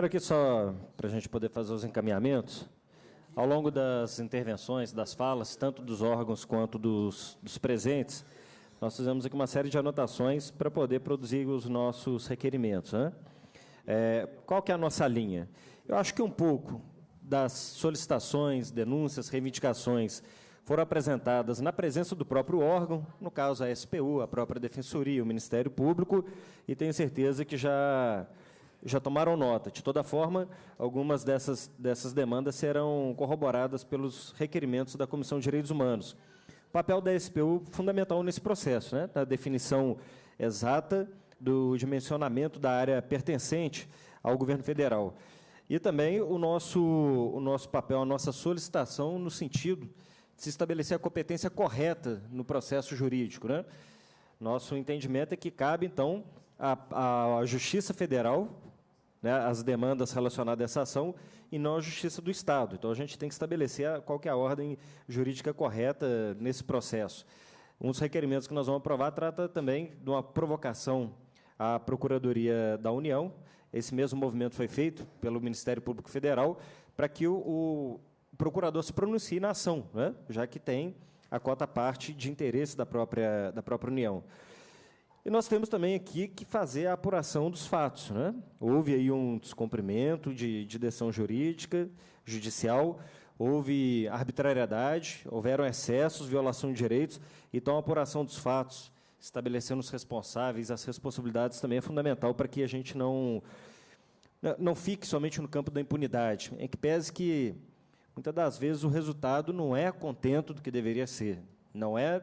quero aqui só, para a gente poder fazer os encaminhamentos, ao longo das intervenções, das falas, tanto dos órgãos quanto dos presentes, nós fizemos aqui uma série de anotações para poder produzir os nossos requerimentos, né? Qual que é a nossa linha? Eu acho que um pouco das solicitações, denúncias, reivindicações foram apresentadas na presença do próprio órgão, no caso a SPU, a própria Defensoria, o Ministério Público, e tenho certeza que já tomaram nota. De toda forma, algumas dessas demandas serão corroboradas pelos requerimentos da Comissão de Direitos Humanos. O papel da SPU é fundamental nesse processo, né, da definição exata do dimensionamento da área pertencente ao governo federal. E também o nosso papel, a nossa solicitação no sentido de se estabelecer a competência correta no processo jurídico, né? Nosso entendimento é que cabe, então, à Justiça Federal, né, as demandas relacionadas a essa ação, e não à Justiça do Estado. Então, a gente tem que estabelecer qual que é a ordem jurídica correta nesse processo. Um dos requerimentos que nós vamos aprovar trata também de uma provocação à Procuradoria da União. Esse mesmo movimento foi feito pelo Ministério Público Federal para que o procurador se pronuncie na ação, né, já que tem a cota parte de interesse da própria União. E nós temos também aqui que fazer a apuração dos fatos, né? Houve aí um descumprimento de decisão jurídica, judicial, houve arbitrariedade, houveram excessos, violação de direitos, então a apuração dos fatos, estabelecendo os responsáveis, as responsabilidades também é fundamental para que a gente não fique somente no campo da impunidade, em que pese que, muitas das vezes, o resultado não é a contento do que deveria ser, não é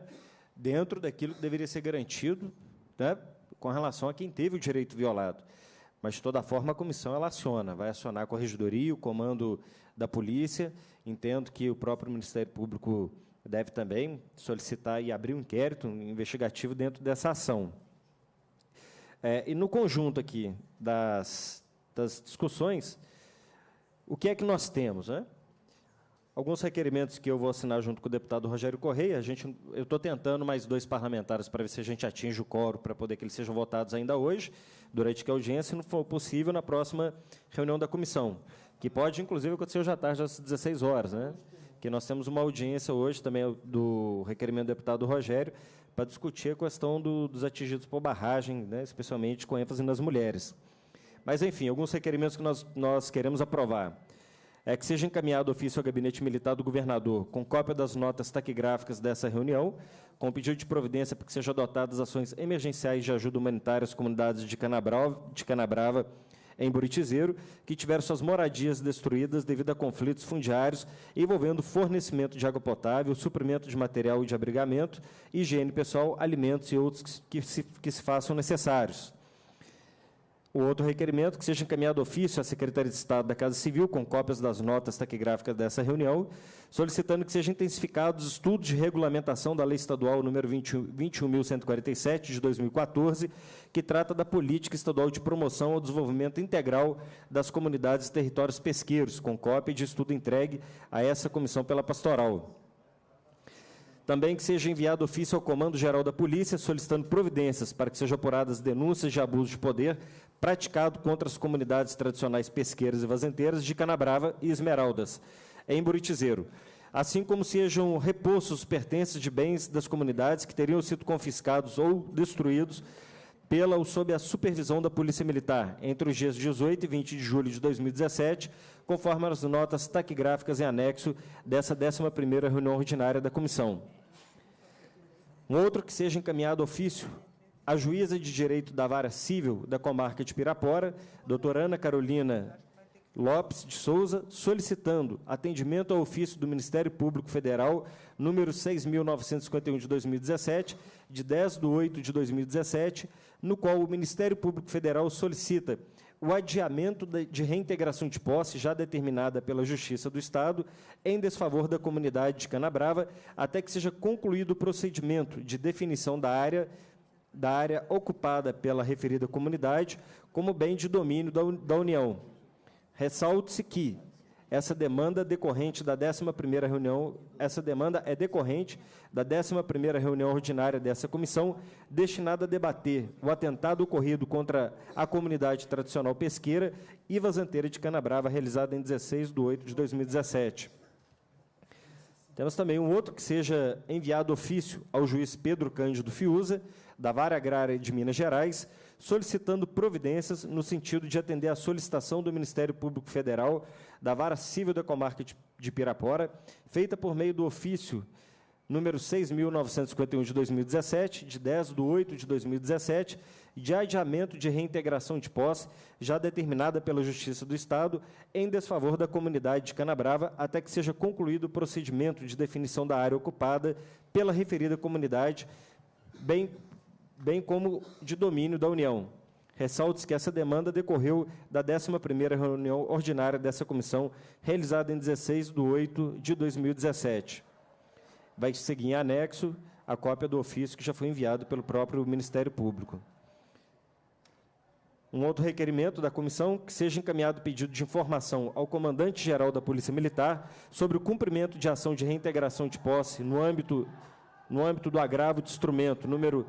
dentro daquilo que deveria ser garantido, né, com relação a quem teve o direito violado. Mas, de toda forma, a comissão ela vai acionar a Corregedoria, o comando da Polícia. Entendo que o próprio Ministério Público deve também solicitar e abrir um inquérito investigativo dentro dessa ação. E, no conjunto aqui das discussões, o que é que nós temos, né? Alguns requerimentos que eu vou assinar junto com o deputado Rogério Correia. Eu estou tentando mais 2 parlamentares para ver se a gente atinge o quórum para poder que eles sejam votados ainda hoje, durante a audiência, se não for possível, na próxima reunião da comissão, que pode, inclusive, acontecer hoje à tarde, às 16 horas, né? Que nós temos uma audiência hoje também do requerimento do deputado Rogério para discutir a questão dos atingidos por barragem, né, especialmente com ênfase nas mulheres. Mas, enfim, alguns requerimentos que nós queremos aprovar. Que seja encaminhado ofício ao Gabinete Militar do Governador, com cópia das notas taquigráficas dessa reunião, com pedido de providência para que sejam adotadas ações emergenciais de ajuda humanitária às comunidades de Canabrava, em Buritizeiro, que tiveram suas moradias destruídas devido a conflitos fundiários envolvendo fornecimento de água potável, suprimento de material de abrigamento, higiene pessoal, alimentos e outros que se façam necessários. O outro requerimento, que seja encaminhado ofício à Secretaria de Estado da Casa Civil, com cópias das notas taquigráficas dessa reunião, solicitando que sejam intensificados os estudos de regulamentação da Lei Estadual número 21.147, de 2014, que trata da política estadual de promoção ao desenvolvimento integral das comunidades e territórios pesqueiros, com cópia de estudo entregue a essa comissão pela pastoral. Também que seja enviado ofício ao Comando Geral da Polícia, solicitando providências para que sejam apuradas denúncias de abuso de poder praticado contra as comunidades tradicionais pesqueiras e fazendeiras de Canabrava e Esmeraldas, em Buritizeiro, assim como sejam repostos os pertences de bens das comunidades que teriam sido confiscados ou destruídos pela ou sob a supervisão da Polícia Militar entre os dias 18 e 20 de julho de 2017, conforme as notas taquigráficas em anexo dessa 11ª reunião ordinária da comissão. Um outro que seja encaminhado ofício à juíza de direito da Vara Civil da comarca de Pirapora, doutora Ana Carolina Lopes de Souza, solicitando atendimento ao ofício do Ministério Público Federal, número 6.951 de 2017, de 10/8 de 2017, no qual o Ministério Público Federal solicita o adiamento de reintegração de posse já determinada pela Justiça do Estado em desfavor da comunidade de Canabrava, até que seja concluído o procedimento de definição da área ocupada pela referida comunidade como bem de domínio da União. Ressalte-se que essa demanda decorrente da 11ª reunião, essa demanda é decorrente da 11ª reunião ordinária dessa comissão, destinada a debater o atentado ocorrido contra a comunidade tradicional pesqueira e vazanteira de Canabrava, realizada em 16/8/2017. Temos também um outro que seja enviado ofício ao juiz Pedro Cândido Fiuza, da Vara Agrária de Minas Gerais, solicitando providências no sentido de atender à solicitação do Ministério Público Federal da Vara Civil da Comarca de Pirapora, feita por meio do ofício número 6.951 de 2017, de 10/8/2017, de adiamento de reintegração de posse, já determinada pela Justiça do Estado, em desfavor da comunidade de Canabrava, até que seja concluído o procedimento de definição da área ocupada pela referida comunidade, bem como de domínio da União. Ressalto-se que essa demanda decorreu da 11ª reunião ordinária dessa comissão, realizada em 16/8/2017. Vai seguir em anexo a cópia do ofício que já foi enviado pelo próprio Ministério Público. Um outro requerimento da comissão, que seja encaminhado pedido de informação ao comandante-geral da Polícia Militar sobre o cumprimento de ação de reintegração de posse no âmbito do agravo de instrumento número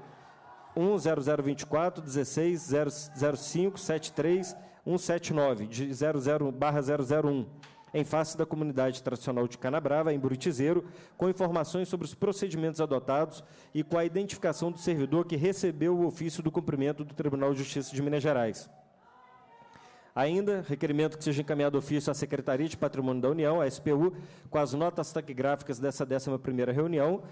100241600573179, de 00/001, em face da comunidade tradicional de Canabrava, em Buritizeiro, com informações sobre os procedimentos adotados e com a identificação do servidor que recebeu o ofício do cumprimento do Tribunal de Justiça de Minas Gerais. Ainda, requerimento que seja encaminhado ofício à Secretaria de Patrimônio da União, a SPU, com as notas taquigráficas dessa 11ª reunião,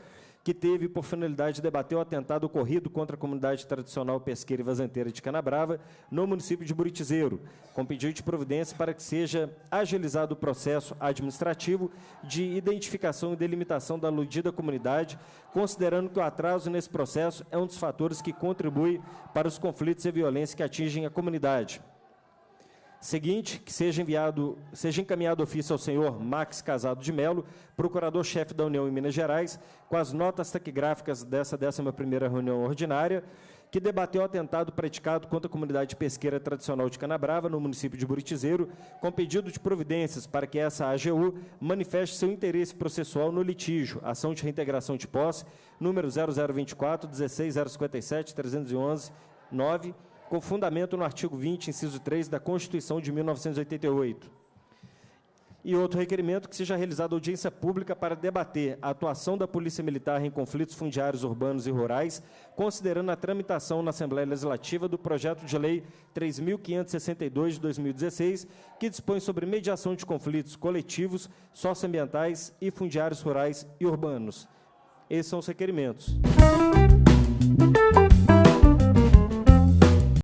que teve por finalidade debater o atentado ocorrido contra a comunidade tradicional pesqueira e vazanteira de Canabrava, no município de Buritizeiro, com pedido de providência para que seja agilizado o processo administrativo de identificação e delimitação da aludida comunidade, considerando que o atraso nesse processo é um dos fatores que contribui para os conflitos e violência que atingem a comunidade. Seguinte, que seja encaminhado ofício ao senhor Max Casado de Melo, procurador-chefe da União em Minas Gerais, com as notas taquigráficas dessa 11ª reunião ordinária, que debateu o atentado praticado contra a comunidade pesqueira tradicional de Canabrava, no município de Buritizeiro, com pedido de providências para que essa AGU manifeste seu interesse processual no litígio, ação de reintegração de posse, número 0024-16057-311-9, com fundamento no artigo 20, inciso 3, da Constituição de 1988. E outro requerimento, que seja realizada audiência pública para debater a atuação da Polícia Militar em conflitos fundiários urbanos e rurais, considerando a tramitação na Assembleia Legislativa do projeto de lei 3.562 de 2016, que dispõe sobre mediação de conflitos coletivos, socioambientais e fundiários rurais e urbanos. Esses são os requerimentos.